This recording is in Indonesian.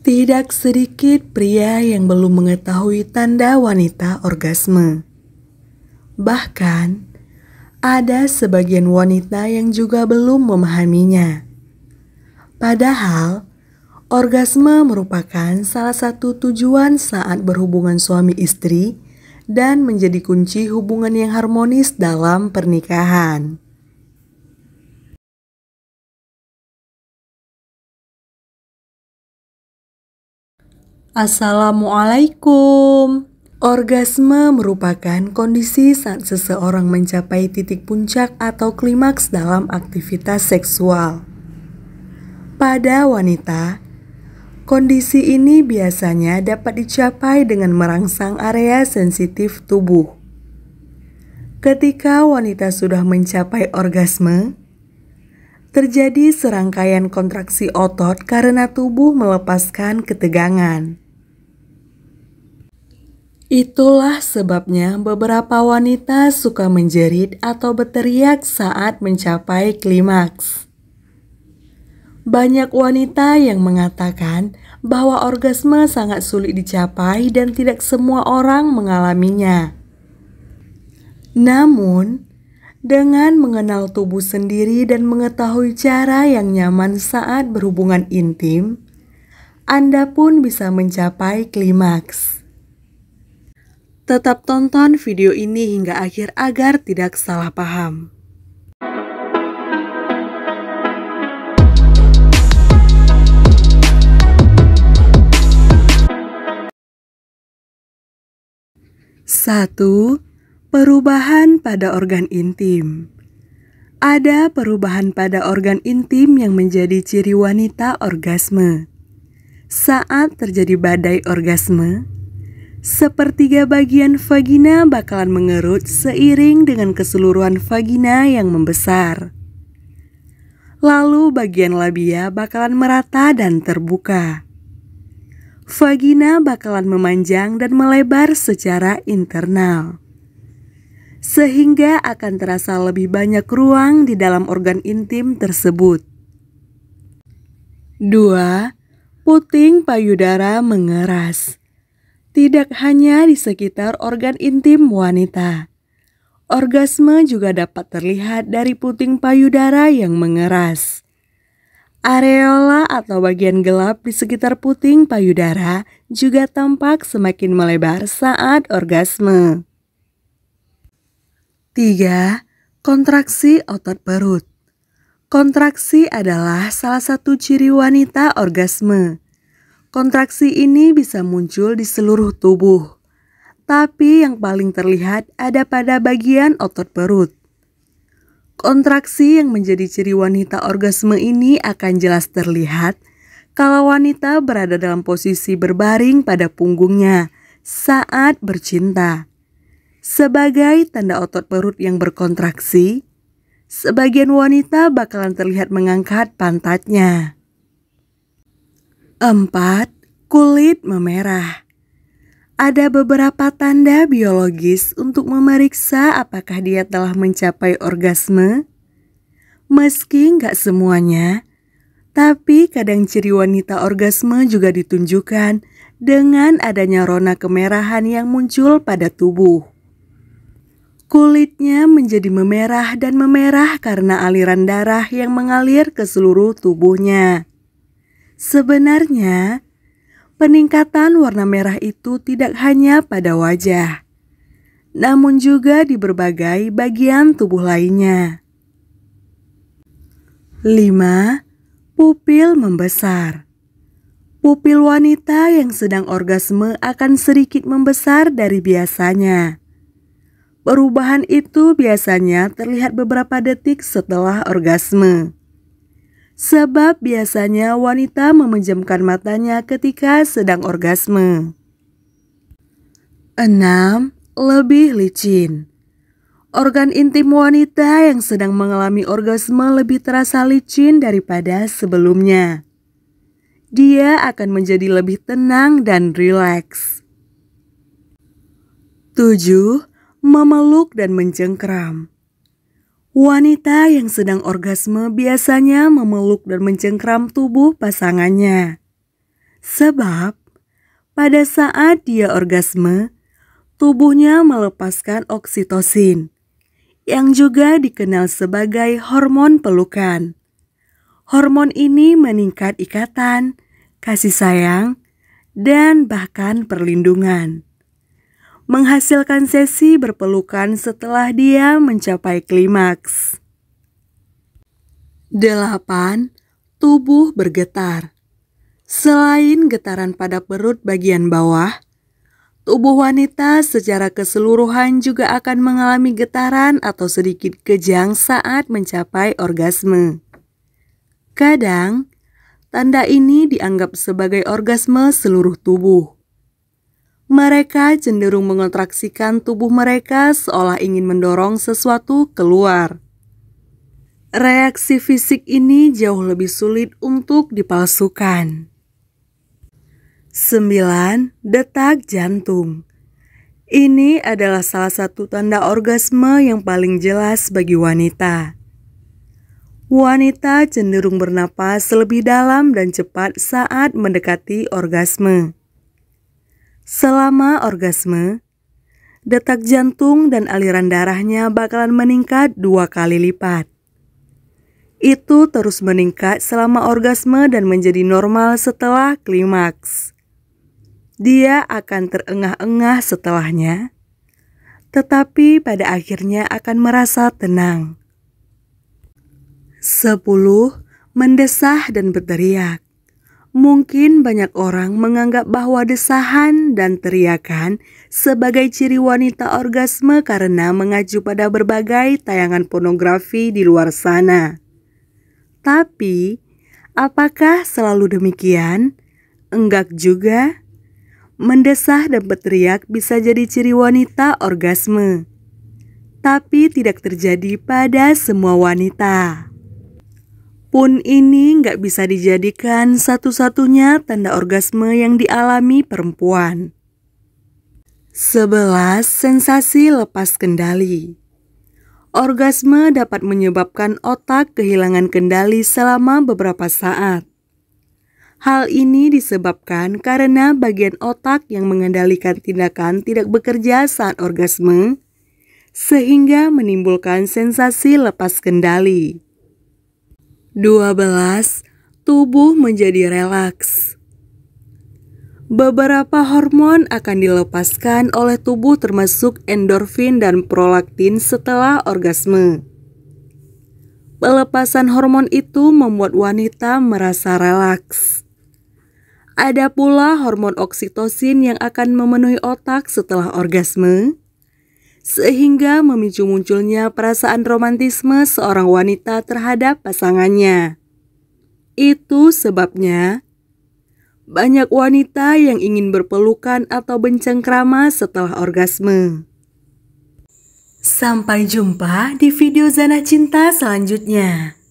Tidak sedikit pria yang belum mengetahui tanda wanita orgasme. Bahkan, ada sebagian wanita yang juga belum memahaminya. Padahal, orgasme merupakan salah satu tujuan saat berhubungan suami istri dan menjadi kunci hubungan yang harmonis dalam pernikahan. Assalamualaikum. Orgasme merupakan kondisi saat seseorang mencapai titik puncak atau klimaks dalam aktivitas seksual. Pada wanita, kondisi ini biasanya dapat dicapai dengan merangsang area sensitif tubuh. Ketika wanita sudah mencapai orgasme, terjadi serangkaian kontraksi otot karena tubuh melepaskan ketegangan. Itulah sebabnya beberapa wanita suka menjerit atau berteriak saat mencapai klimaks. Banyak wanita yang mengatakan bahwa orgasme sangat sulit dicapai dan tidak semua orang mengalaminya. Namun, dengan mengenal tubuh sendiri dan mengetahui cara yang nyaman saat berhubungan intim, Anda pun bisa mencapai klimaks. Tetap tonton video ini hingga akhir agar tidak salah paham. Satu, perubahan pada organ intim. Ada perubahan pada organ intim yang menjadi ciri wanita orgasme. Saat terjadi badai orgasme, sepertiga bagian vagina bakalan mengerut seiring dengan keseluruhan vagina yang membesar. Lalu bagian labia bakalan merata dan terbuka. Vagina bakalan memanjang dan melebar secara internal, sehingga akan terasa lebih banyak ruang di dalam organ intim tersebut. 2. Puting payudara mengeras. Tidak hanya di sekitar organ intim wanita, orgasme juga dapat terlihat dari puting payudara yang mengeras. Areola atau bagian gelap di sekitar puting payudara juga tampak semakin melebar saat orgasme. 3. Kontraksi otot perut. Kontraksi adalah salah satu ciri wanita orgasme. Kontraksi ini bisa muncul di seluruh tubuh, tapi yang paling terlihat ada pada bagian otot perut. Kontraksi yang menjadi ciri wanita orgasme ini akan jelas terlihat kalau wanita berada dalam posisi berbaring pada punggungnya saat bercinta. Sebagai tanda otot perut yang berkontraksi, sebagian wanita bakalan terlihat mengangkat pantatnya. 4. Kulit memerah. Ada beberapa tanda biologis untuk memeriksa apakah dia telah mencapai orgasme. Meski nggak semuanya, tapi kadang ciri wanita orgasme juga ditunjukkan dengan adanya rona kemerahan yang muncul pada tubuh. Kulitnya menjadi memerah dan memerah karena aliran darah yang mengalir ke seluruh tubuhnya. Sebenarnya, peningkatan warna merah itu tidak hanya pada wajah, namun juga di berbagai bagian tubuh lainnya. 5. Pupil membesar. Pupil wanita yang sedang orgasme akan sedikit membesar dari biasanya. Perubahan itu biasanya terlihat beberapa detik setelah orgasme. Sebab biasanya wanita memejamkan matanya ketika sedang orgasme. 6. Lebih licin. Organ intim wanita yang sedang mengalami orgasme lebih terasa licin daripada sebelumnya. Dia akan menjadi lebih tenang dan rileks. 7. Memeluk dan mencengkram. Wanita yang sedang orgasme biasanya memeluk dan mencengkram tubuh pasangannya. Sebab pada saat dia orgasme, tubuhnya melepaskan oksitosin, yang juga dikenal sebagai hormon pelukan. Hormon ini meningkat ikatan, kasih sayang, dan bahkan perlindungan. Menghasilkan sesi berpelukan setelah dia mencapai klimaks. 8. Tubuh bergetar. Selain getaran pada perut bagian bawah, tubuh wanita secara keseluruhan juga akan mengalami getaran atau sedikit kejang saat mencapai orgasme. Kadang, tanda ini dianggap sebagai orgasme seluruh tubuh. Mereka cenderung mengontraksikan tubuh mereka seolah ingin mendorong sesuatu keluar. Reaksi fisik ini jauh lebih sulit untuk dipalsukan. 9. Detak jantung. Ini adalah salah satu tanda orgasme yang paling jelas bagi wanita. Wanita cenderung bernapas lebih dalam dan cepat saat mendekati orgasme. Selama orgasme, detak jantung dan aliran darahnya bakalan meningkat 2 kali lipat. Itu terus meningkat selama orgasme dan menjadi normal setelah klimaks. Dia akan terengah-engah setelahnya, tetapi pada akhirnya akan merasa tenang. 10. Mendesah dan berteriak. Mungkin banyak orang menganggap bahwa desahan dan teriakan sebagai ciri wanita orgasme karena mengacu pada berbagai tayangan pornografi di luar sana. Tapi, apakah selalu demikian? Enggak juga. Mendesah dan berteriak bisa jadi ciri wanita orgasme, tapi tidak terjadi pada semua wanita. Pun ini nggak bisa dijadikan satu-satunya tanda orgasme yang dialami perempuan. 11. Sensasi lepas kendali. Orgasme dapat menyebabkan otak kehilangan kendali selama beberapa saat. Hal ini disebabkan karena bagian otak yang mengendalikan tindakan tidak bekerja saat orgasme, sehingga menimbulkan sensasi lepas kendali. 12. Tubuh menjadi relaks. Beberapa hormon akan dilepaskan oleh tubuh termasuk endorfin dan prolaktin setelah orgasme. Pelepasan hormon itu membuat wanita merasa relaks. Ada pula hormon oksitosin yang akan memenuhi otak setelah orgasme, sehingga memicu munculnya perasaan romantisme seorang wanita terhadap pasangannya. Itu sebabnya banyak wanita yang ingin berpelukan atau bercengkrama setelah orgasme. Sampai jumpa di video Zana Cinta selanjutnya.